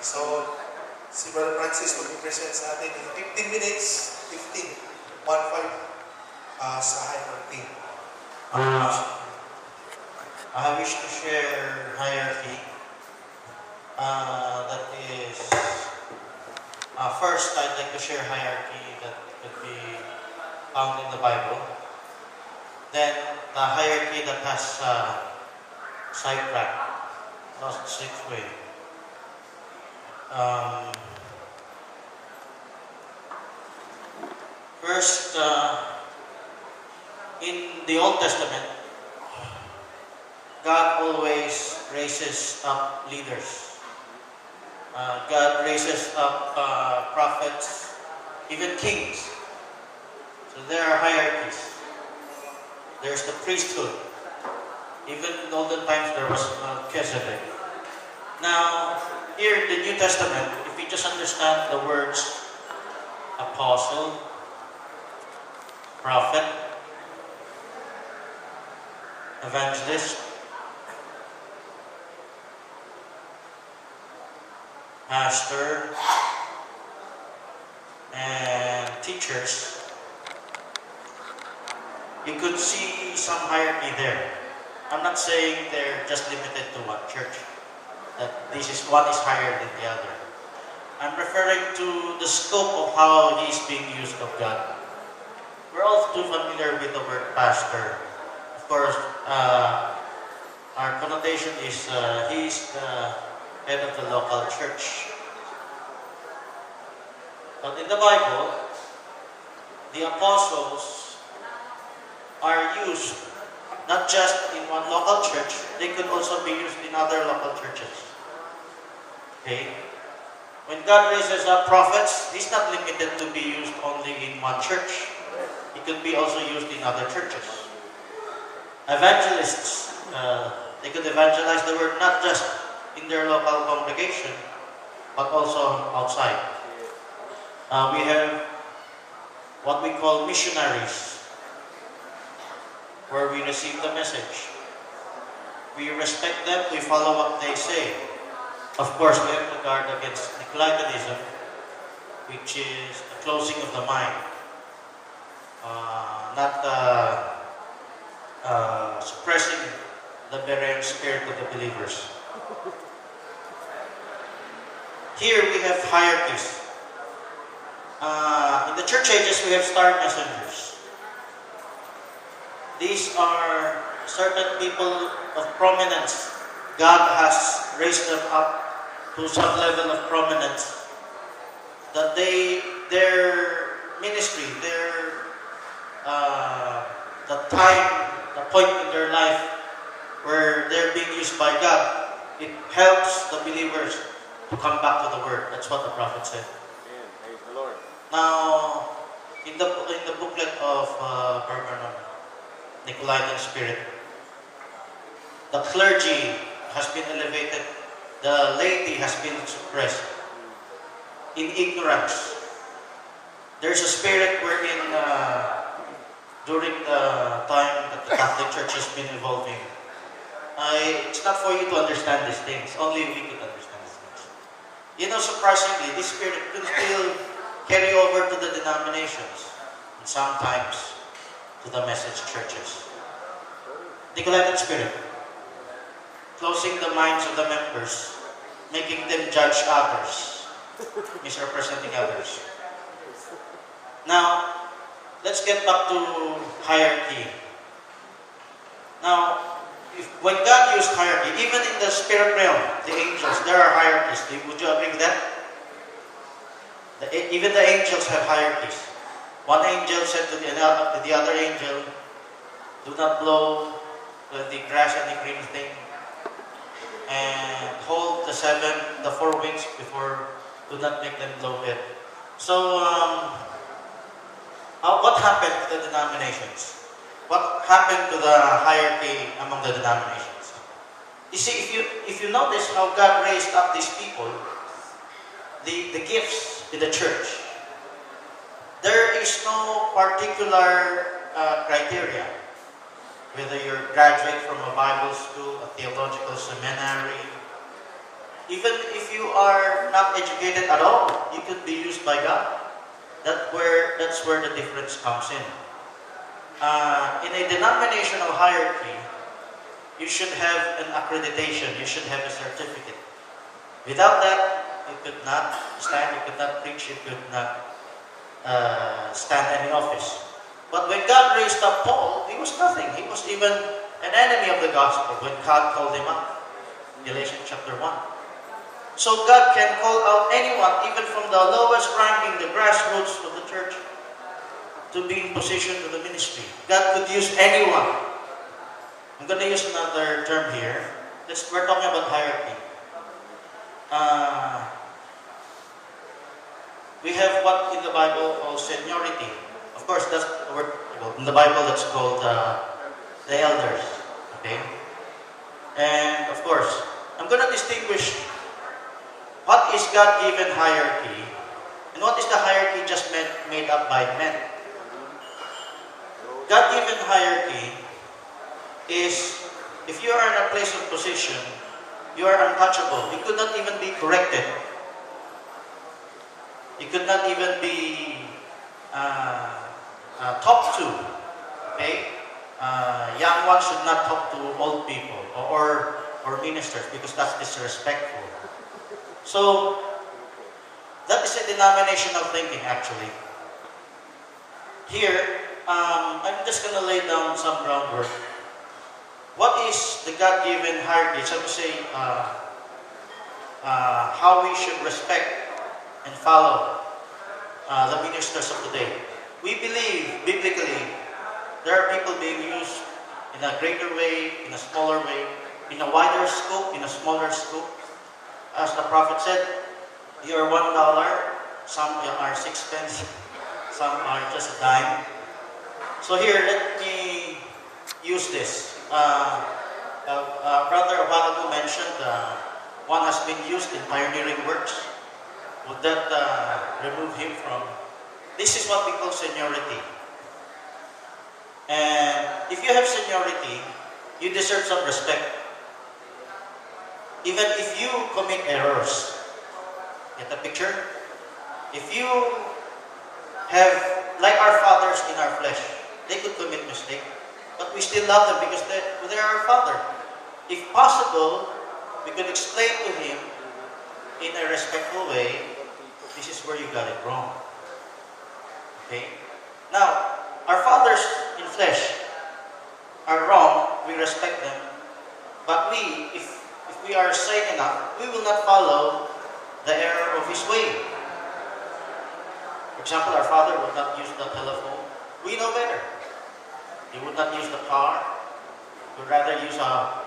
So, si Brother Francis mag-present sa atin in 15 minutes, 15, 1-5 sa hierarchy. I wish to share hierarchy. That is, first I'd like to share hierarchy that could be found in the Bible. Then the hierarchy that has sidetracked, lost its way. First, in the Old Testament, God always raises up leaders. God raises up prophets, even kings. So there are hierarchies. There's the priesthood. Even in olden times, there was Melchizedek. Now, here in the New Testament, if you just understand the words apostle, prophet, evangelist, pastor, and teachers, you could see some hierarchy there. I'm not saying they're just limited to one church, that one is higher than the other. I'm referring to the scope of how he's being used of God. We're all too familiar with the word pastor. Of course, our connotation is he's the head of the local church. But in the Bible, the apostles are used not just in one local church, they could also be used in other local churches. Okay? When God raises up prophets, he's not limited to be used only in one church. He could be also used in other churches. Evangelists, they could evangelize the word not just in their local congregation, but also outside. We have what we call missionaries, where we receive the message. We respect them, we follow what they say. Of course, we have to guard against nicolaitan, which is the closing of the mind, not suppressing the Berean spirit of the believers. Here we have hierarchies. In the church ages, we have star messengers. These are certain people of prominence. God has raised them up to some level of prominence that their ministry, the point in their life where they're being used by God, it helps the believers to come back to the Word. That's what the prophet said. Amen. Praise the Lord. Now, in the booklet of Nicolaitan spirit, the clergy has been elevated, the laity has been suppressed in ignorance. There's a spirit wherein during the time that the Catholic Church has been evolving, it's not for you to understand these things, only we could understand these things. You know, surprisingly, this spirit could still carry over to the denominations and sometimes to the message churches. Nicolaitan spirit, closing the minds of the members, making them judge others, misrepresenting others. Now, let's get back to hierarchy. Now, when God used hierarchy, even in the spirit realm, the angels, there are hierarchies. Would you agree with that? Even the angels have hierarchies. One angel said to the other angel, do not blow the grass and the green thing, and hold the four wings before, do not make them blow it. So, what happened to the denominations? What happened to the hierarchy among the denominations? You see, if you notice how God raised up these people, the gifts in the church, there is no particular criteria. Whether you're graduate from a Bible school, a theological seminary, Even if you are not educated at all, you could be used by God. That's where the difference comes in. In a denominational hierarchy, you should have an accreditation. You should have a certificate. Without that, you could not stand, you could not preach, you could not stand any office. But when God raised up Paul, he was nothing. He was even an enemy of the gospel when God called him up. Galatians chapter 1. So God can call out anyone, even from the lowest ranking, the grassroots of the church, to be in position to the ministry. God could use anyone. I'm going to use another term here. We're talking about hierarchy. We have what in the Bible called seniority. Of course, that's the word in the Bible that's called the elders. Okay? And of course, I'm going to distinguish what is God-given hierarchy and what is the hierarchy just made up by men. God-given hierarchy is, if you are in a place of position, you are untouchable. You could not even be corrected. You could not even be talked to. Okay? Young ones should not talk to old people or ministers because that's disrespectful. So, that is a denominational thinking actually. Here, I'm just going to lay down some groundwork. What is the God-given hierarchy? So to say, how we should respect and follow the ministers of today. We believe, biblically, there are people being used in a greater way, in a smaller way, in a wider scope, in a smaller scope. As the prophet said, you are $1, some are 6 pence, some are just a dime. So here, let me use this. Brother a while ago mentioned one has been used in pioneering works. Would that remove him from? This is what we call seniority. And if you have seniority, you deserve some respect. Even if you commit errors. Get the picture? If you have, like our fathers in our flesh, they could commit mistake, but we still love them because they're our father. If possible, we could explain to him in a respectful way, this is where you got it wrong. Okay? Now, our fathers in flesh are wrong, we respect them, but if we are sane enough, we will not follow the error of his way. For example, our father would not use the telephone. We know better. He would not use the car. He would rather use a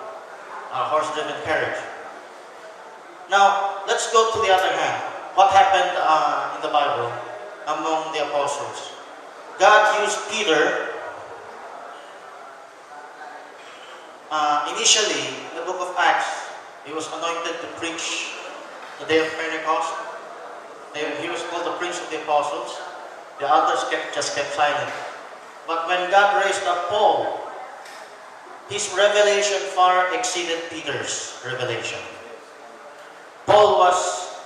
horse-driven carriage. Now, let's go to the other hand. What happened in the Bible among the apostles? God used Peter initially in the book of Acts. He was anointed to preach the day of Pentecost. He was called the Prince of the Apostles. The others just kept silent. But when God raised up Paul, his revelation far exceeded Peter's revelation. Paul was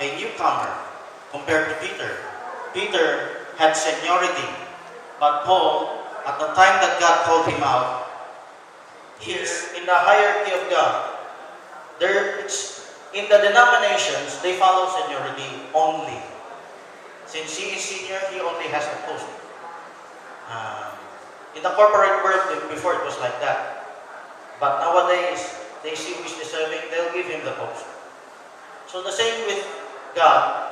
a newcomer compared to Peter. Peter had seniority, but Paul, at the time that God called him out, he is in the hierarchy of God. In the denominations, they follow seniority only. Since he is senior, he only has the post. In the corporate world, before it was like that. But nowadays, they see who is deserving, they'll give him the post. So the same with God.